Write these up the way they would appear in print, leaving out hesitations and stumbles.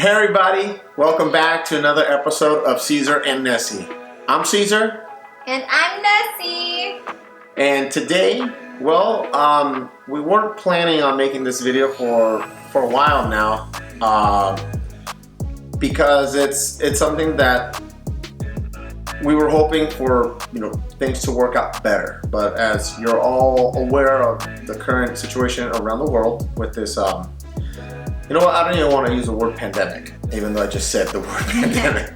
Hey everybody, welcome back to another episode of Caesar and Nessie. I'm Caesar. And I'm Nessie. And today, we weren't planning on making this video for a while now, because it's something that we were hoping for, things to work out better. But as you're all aware of the current situation around the world with this, I don't even want to use the word pandemic, even though I just said the word pandemic.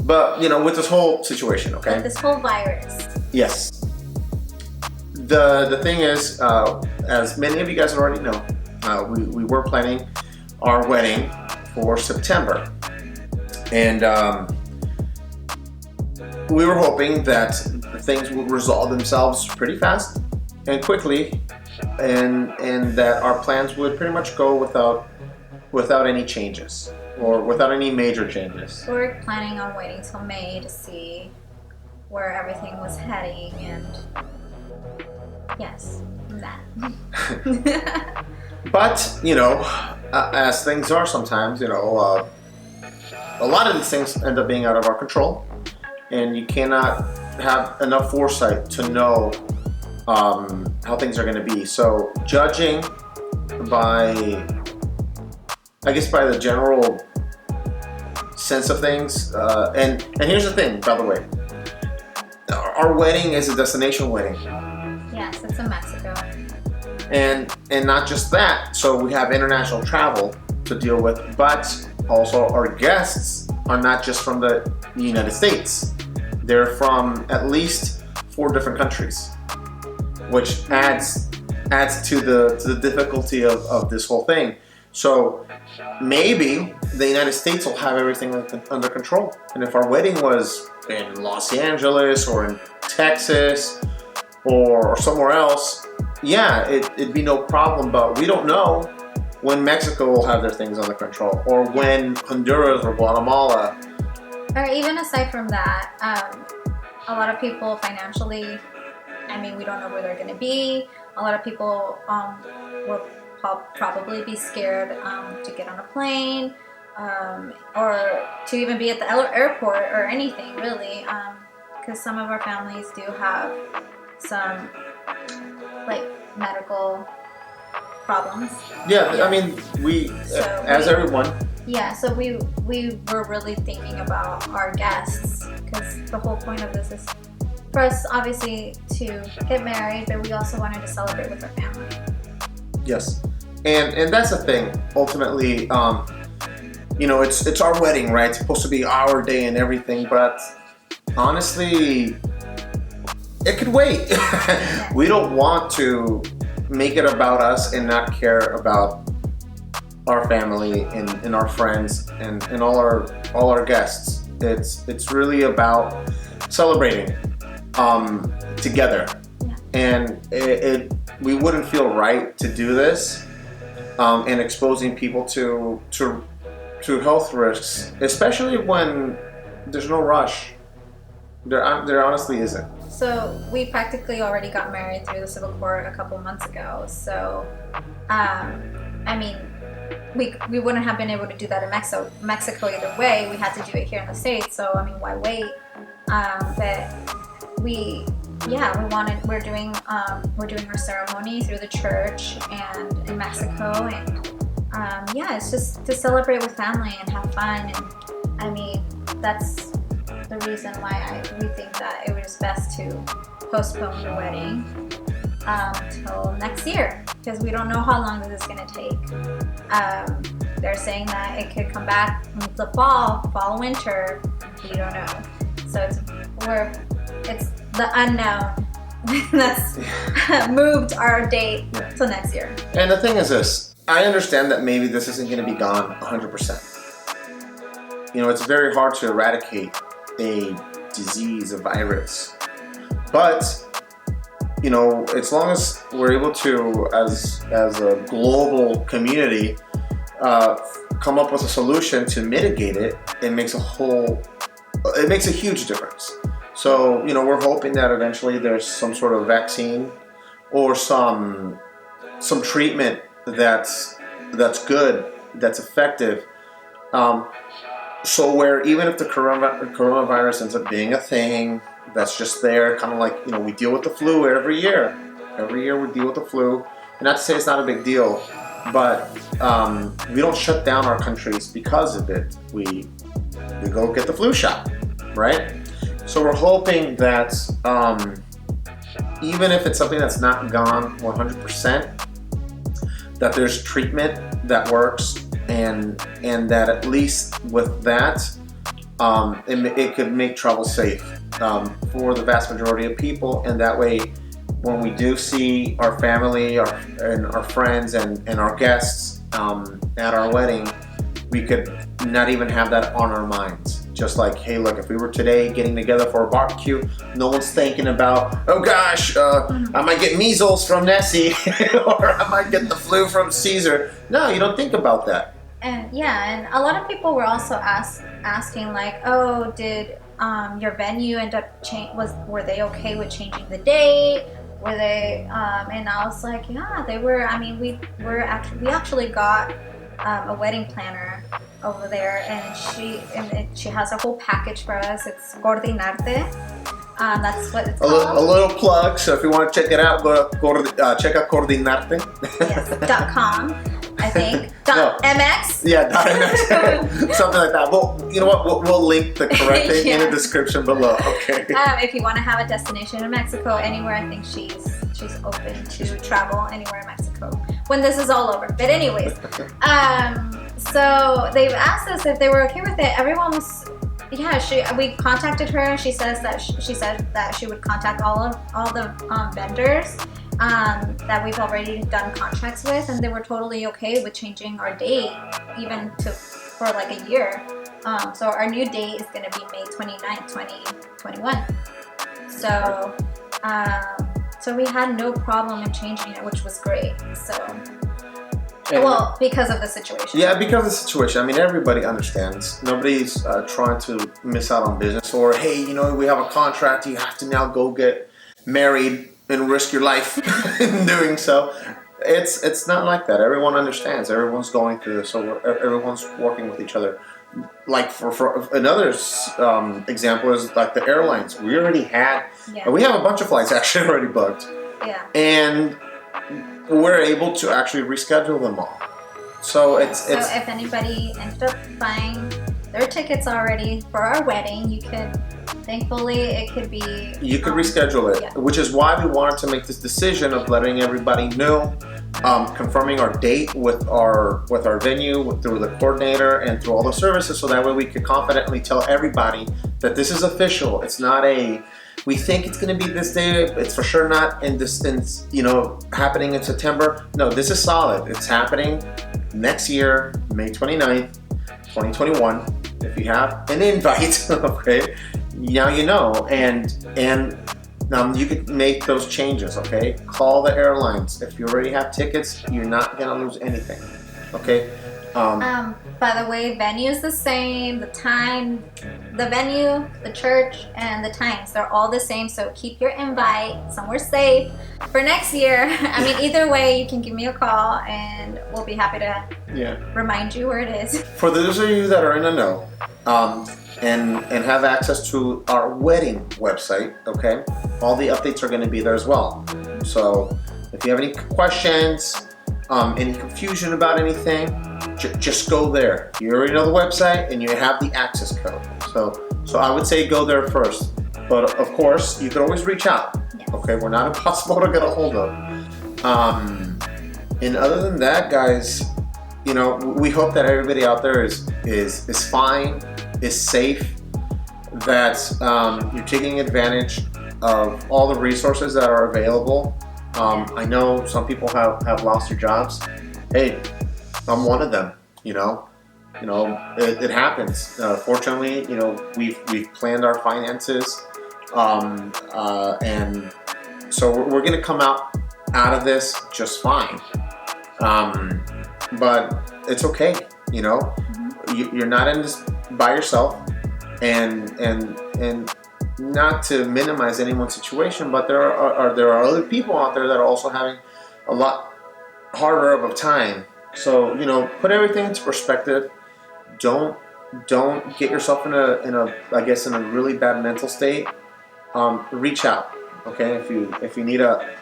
But, with this whole situation, okay? With this whole virus. Yes. The thing is, as many of you guys already know, we were planning our wedding for September. And we were hoping that things would resolve themselves pretty fast and quickly, and that our plans would pretty much go without any changes, or without any major changes. We were planning on waiting till May to see where everything was heading, and yes, that. But, as things are sometimes, a lot of these things end up being out of our control, and you cannot have enough foresight to know how things are going to be. So judging by the general sense of things, and here's the thing, by the way, our wedding is a destination wedding. Yes, it's in Mexico. And not just that, so we have international travel to deal with, but also our guests are not just from the United States. They're from at least 4 different countries, which adds to the difficulty of this whole thing. So maybe the United States will have everything under control. And if our wedding was in Los Angeles or in Texas or somewhere else, yeah, it'd be no problem. But we don't know when Mexico will have their things under control, or when Honduras or Guatemala. Or even aside from that, a lot of people financially, we don't know where they're going to be. A lot of people will probably be scared to get on a plane, or to even be at the airport or anything, really, because some of our families do have some medical problems. Yeah. Everyone. Yeah, so we were really thinking about our guests, because the whole point of this is for us, obviously, to get married, but we also wanted to celebrate with our family. Yes, and that's the thing. Ultimately, it's our wedding, right? It's supposed to be our day and everything, but honestly, it could wait. We don't want to make it about us and not care about our family and our friends and all our guests. It's really about celebrating together. Yeah. And we wouldn't feel right to do this, and exposing people to health risks, especially when there's no rush. There honestly isn't. So we practically already got married through the civil court a couple months ago. So, we wouldn't have been able to do that in Mexico either way. We had to do it here in the States. So, why wait? But we're doing our ceremony through the church and in Mexico, and it's just to celebrate with family and have fun. And that's the reason why we think that it was best to postpone the wedding till next year, because we don't know how long this is going to take. They're saying that it could come back in the fall, winter. We don't know. So it's the unknown that's moved our date till next year. And the thing is this, I understand that maybe this isn't going to be gone 100%. It's very hard to eradicate a disease, a virus. But, as long as we're able to, as a global community, come up with a solution to mitigate it, it makes a huge difference. So, we're hoping that eventually there's some sort of vaccine or some treatment that's good, that's effective, Um, so where even if the coronavirus ends up being a thing that's just there, kind of like we deal with the flu every year. Every year we deal with the flu. And not to say it's not a big deal, but we don't shut down our countries because of it. We go get the flu shot, right? So we're hoping that even if it's something that's not gone 100%, that there's treatment that works, and that at least with that, it could make travel safe for the vast majority of people, and that way, when we do see our family, and our friends, and our guests at our wedding, we could not even have that on our minds. Just like, hey, look, if we were today getting together for a barbecue, no one's thinking about, oh gosh, I might get measles from Nessie, or I might get the flu from Caesar. No, you don't think about that. And and a lot of people were also asking like, oh, did your venue end up were they okay with changing the date? Were they? And I was like, yeah, they were. I mean, we actually got a wedding planner over there, and she has a whole package for us. It's Coordinarte. That's what it's called. A little plug. So if you want to check it out, check out Coordinarte. Yes, .com. I think. .mx? Yeah, .mx. Something like that. Well, you know what? We'll link the correct thing in the description below. Okay. If you want to have a destination in Mexico, anywhere, I think she's open to travel anywhere in Mexico when this is all over. But anyways, so they've asked us if they were okay with it. Everyone was. Yeah, we contacted her, and she said that she would contact all the vendors that we've already done contracts with, and they were totally okay with changing our date even for like a year. So our new date is going to be May 29th, 2021. So so we had no problem in changing it, which was great. So. Well, because of the situation. Yeah, because of the situation. I mean, everybody understands. Nobody's trying to miss out on business, or hey, we have a contract. You have to now go get married and risk your life in doing so. It's not like that. Everyone understands. Everyone's going through this, so everyone's working with each other. Like for another example is like the airlines. We already had. Yeah. We have a bunch of flights actually already booked. Yeah. And we're able to actually reschedule them all. So it's if anybody ended up buying their tickets already for our wedding, you could, thankfully, it could be. You could reschedule it, which is why we wanted to make this decision of letting everybody know, confirming our date with our venue through the coordinator and through all the services, so that way we could confidently tell everybody that this is official. It's not we think it's going to be this day. It's for sure not in distance, happening in September. No, this is solid. It's happening next year, May 29th, 2021. If you have an invite, okay, now you know, and you could make those changes, okay? Call the airlines. If you already have tickets, you're not going to lose anything, okay? By the way, venue's the same, the time, the venue, the church, and the times, they're all the same, so keep your invite somewhere safe for next year. I mean, either way, you can give me a call, and we'll be happy to remind you where it is. For those of you that are in the know, and have access to our wedding website, okay, all the updates are going to be there as well. So if you have any questions, any confusion about anything, just go there. You already know the website, and you have the access code. So I would say go there first. But of course, you can always reach out. Yes. Okay, we're not impossible to get a hold of. And other than that, guys, we hope that everybody out there is fine, is safe, that you're taking advantage of all the resources that are available. I know some people have lost their jobs. Hey, I'm one of them. It happens. Fortunately, we've planned our finances, and so we're going to come out of this just fine. But it's okay. You're not in this by yourself, and not to minimize anyone's situation, but there are other people out there that are also having a lot harder of a time. So, put everything into perspective. don't get yourself in a I guess in a really bad mental state. Reach out. Okay, if you need a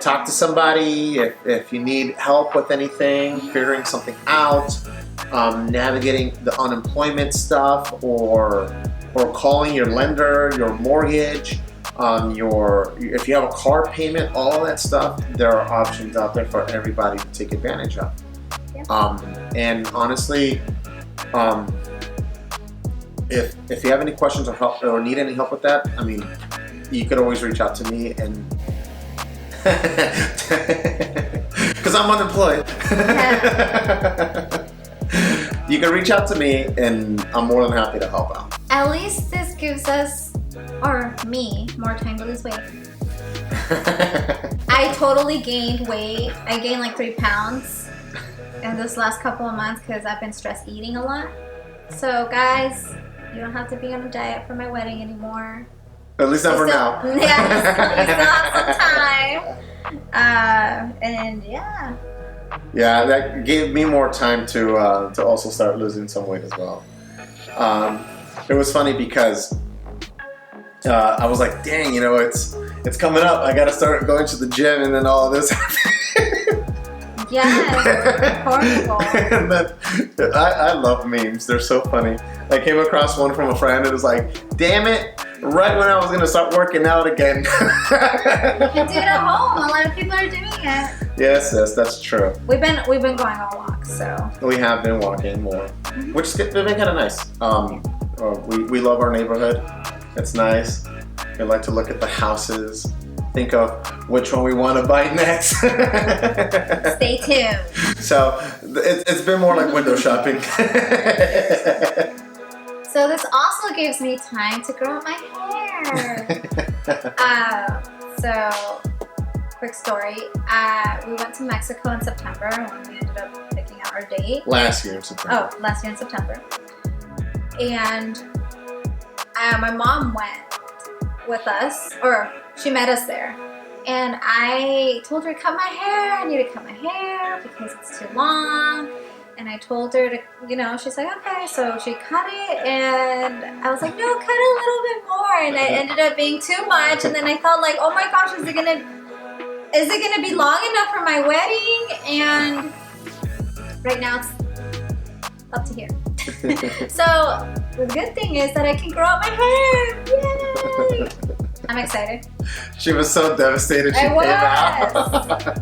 talk to somebody, if you need help with anything, figuring something out, navigating the unemployment stuff, or calling your lender, your mortgage, if you have a car payment, all that stuff, there are options out there for everybody to take advantage of. Yeah. And honestly, if you have any questions or help or need any help with that, I mean, you could always reach out to me, and because I'm unemployed. You can reach out to me, and I'm more than happy to help out. At least this gives us, or me, more time to lose weight. I totally gained weight. I gained like 3 pounds in this last couple of months because I've been stress eating a lot. So guys, you don't have to be on a diet for my wedding anymore. At least not for now. Yeah, you still have some time. And yeah. Yeah, that gave me more time to also start losing some weight as well. It was funny because I was like, dang, it's coming up. I gotta start going to the gym, and then all of this happened. Yes, horrible. And then, I love memes. They're so funny. I came across one from a friend, and it was like, damn it, right when I was gonna start working out again. You can do it at home. A lot of people are doing it. Yes, that's true. We've been going on walks, so We have been walking more, which has been kind of nice. We love our neighborhood. It's nice. We like to look at the houses, think of which one we want to buy next. stay tuned. So it's been more like window shopping. So this also gives me time to grow out my hair. So quick story. We went to Mexico in September when we ended up picking out our date. Last year in September. Oh, last year in September. And my mom went with us, or she met us there. And I told her to cut my hair. I need to cut my hair because it's too long. And I told her to, she's like, okay. So she cut it, and I was like, no, cut a little bit more. And it ended up being too much. And then I thought, like, oh my gosh, is it gonna be long enough for my wedding? And right now it's up to here. So the good thing is that I can grow out my hair. Yay! I'm excited. She was so devastated she came out.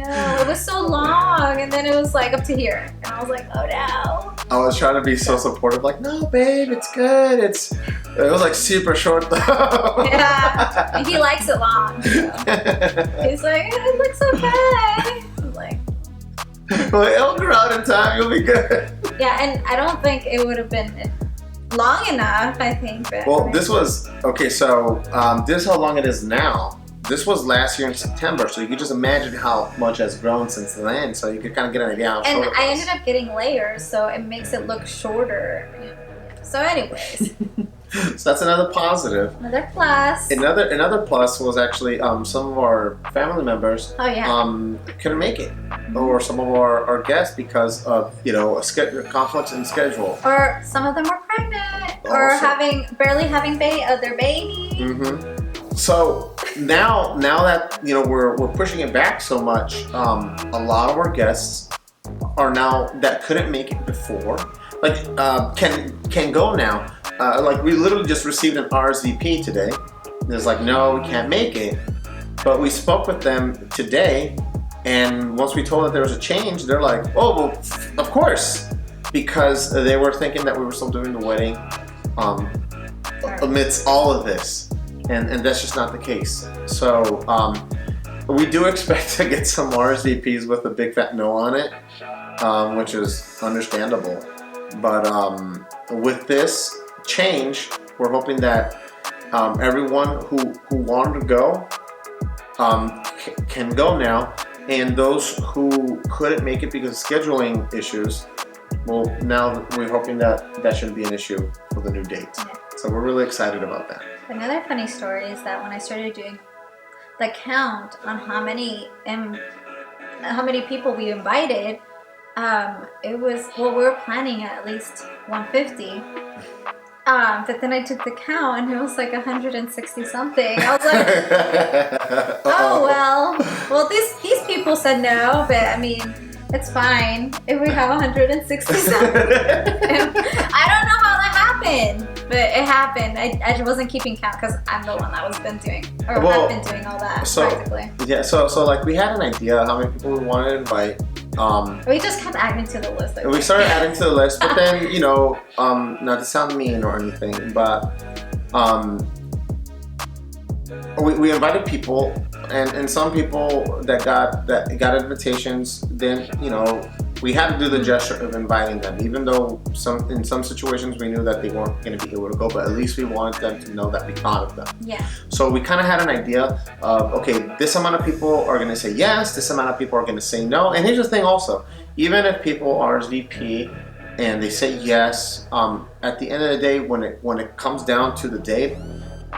It was so long, and then it was like up to here, and I was like, oh no. I was trying to be so supportive, like, no, babe, it's good. It was like super short though. Yeah, and he likes it long. So. He's like, it looks okay. I'm like, well, it'll grow out in time. You'll be good. Yeah, and I don't think it would have been long enough. I think. But well, this was okay. So this is how long it is now. This was last year in September, so you can just imagine how much has grown since then. So you could kind of get an idea how short it was. I ended up getting layers, so it makes it look shorter. So, anyways. So that's another positive. Another plus. Another plus was actually some of our family members couldn't make it, or some of our guests because of conflicts in schedule. Or some of them were pregnant, or barely having their baby. Mm-hmm. So now that we're pushing it back so much, a lot of our guests are now that couldn't make it before, can go now. We literally just received an RSVP today. It's like, no, we can't make it, but we spoke with them today, and once we told that there was a change, they're like, oh, well, of course, because they were thinking that we were still doing the wedding amidst all of this. And that's just not the case. So we do expect to get some RSVPs with a big fat no on it, which is understandable. But with this change, we're hoping that everyone who wanted to go can go now, and those who couldn't make it because of scheduling issues, well, now we're hoping that shouldn't be an issue for the new date. Yeah. So we're really excited about that. Another funny story is that when I started doing the count on how many people we invited, It was, well, we were planning at least 150. But then I took the count and it was like 160 something. I was like, oh well, these people said no, but I mean, it's fine if we have 160 something. I don't know how that happened, but it happened. I wasn't keeping count because I'm the one that was been doing, or have been doing all that practically. Yeah, so like we had an idea how many people we wanted to invite. We just kept adding to the list. We started adding to the list, but then, you know, not to sound mean or anything, but we invited people, and some people that got invitations, then, you know, we had to do the gesture of inviting them, even though in some situations we knew that they weren't going to be able to go, but at least we wanted them to know that we thought of them. Yeah. So we kind of had an idea of, okay, this amount of people are going to say yes, this amount of people are going to say no. And here's the thing also, even if people RSVP and they say yes, at the end of the day, when it comes down to the date,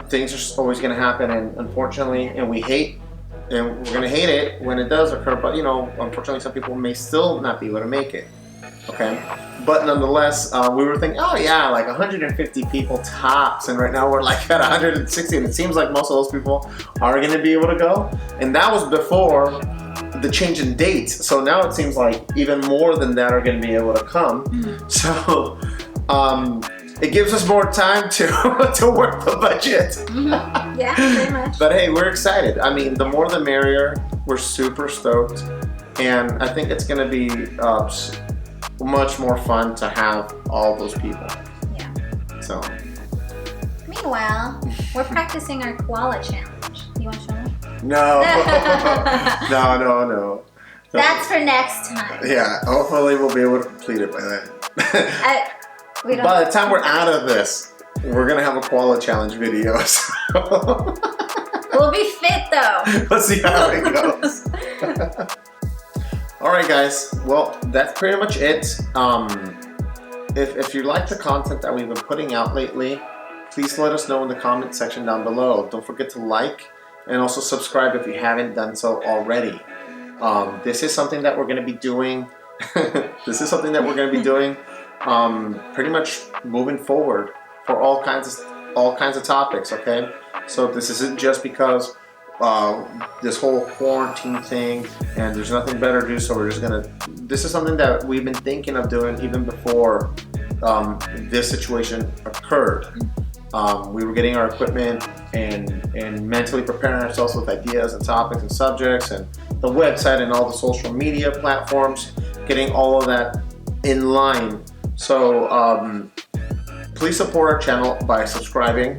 things are always going to happen, and unfortunately, and we're going to hate it when it does occur, but, you know, unfortunately some people may still not be able to make it, okay? But nonetheless, we were thinking, oh yeah, like 150 people tops, and right now we're like at 160, and it seems like most of those people are going to be able to go, and that was before the change in dates, so now it seems like even more than that are going to be able to come. So it gives us more time to work the budget. Yeah, pretty much. But hey, we're excited. I mean, the more the merrier. We're super stoked, and I think it's going to be much more fun to have all those people. Yeah. So. Meanwhile, we're practicing our koala challenge. You want to show me? No. No. That's for next time. Yeah, hopefully we'll be able to complete it by then. By the time we're out of this, we're gonna have a koala challenge video. So. We'll be fit though. Let's see how it goes. All right, guys. Well, that's pretty much it. If you like the content that we've been putting out lately, please let us know in the comment section down below. Don't forget to like and also subscribe if you haven't done so already. This is something that we're going to be doing. Pretty much moving forward for all kinds of topics. Okay, so this isn't just because this whole quarantine thing and there's nothing better to do, so we're just gonna. This is something that we've been thinking of doing even before this situation occurred. We were getting our equipment and mentally preparing ourselves with ideas and topics and subjects and the website and all the social media platforms, getting all of that in line. So please support our channel by subscribing,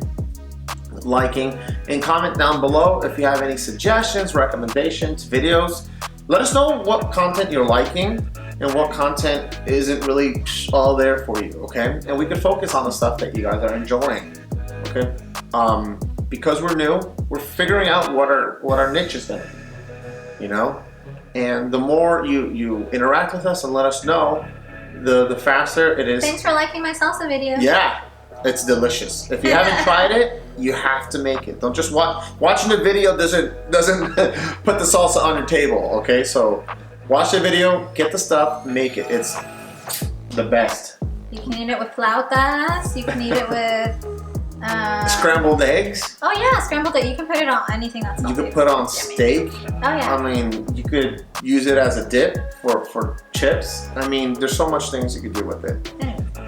liking, and comment down below if you have any suggestions, recommendations, videos. Let us know what content you're liking and what content isn't really all there for you, okay? And we can focus on the stuff that you guys are enjoying, okay? Because we're new, we're figuring out what our niche is gonna be, you know? And the more you interact with us and let us know, the faster it is. Thanks for liking my salsa video. Yeah, it's delicious. If you haven't tried it, you have to make it. Don't just watching the video doesn't put the salsa on your table, okay? So watch the video, get the stuff, make it. It's the best. You can eat it with flautas. You can eat it with scrambled eggs. Oh yeah, scrambled egg. You can put it on anything that's salty. You could put on steak. Oh yeah. I mean, you could use it as a dip for chips. I mean, there's so much things you could do with it.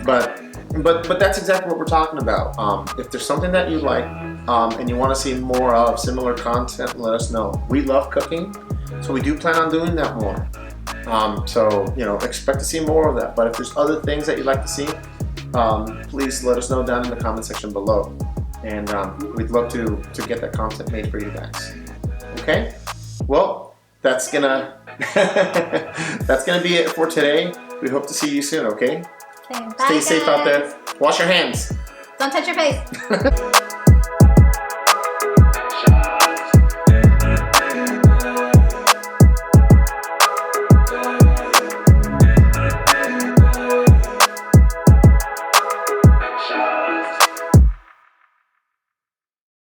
But that's exactly what we're talking about. If there's something that you like and you want to see more of similar content, let us know. We love cooking, so we do plan on doing that more. So, you know, expect to see more of that. But if there's other things that you'd like to see, please let us know down in the comment section below. And we'd love to get that content made for you guys. Okay? Well, that's gonna be it for today. We hope to see you soon, okay? Bye, Stay safe out there. Wash your hands. Don't touch your face.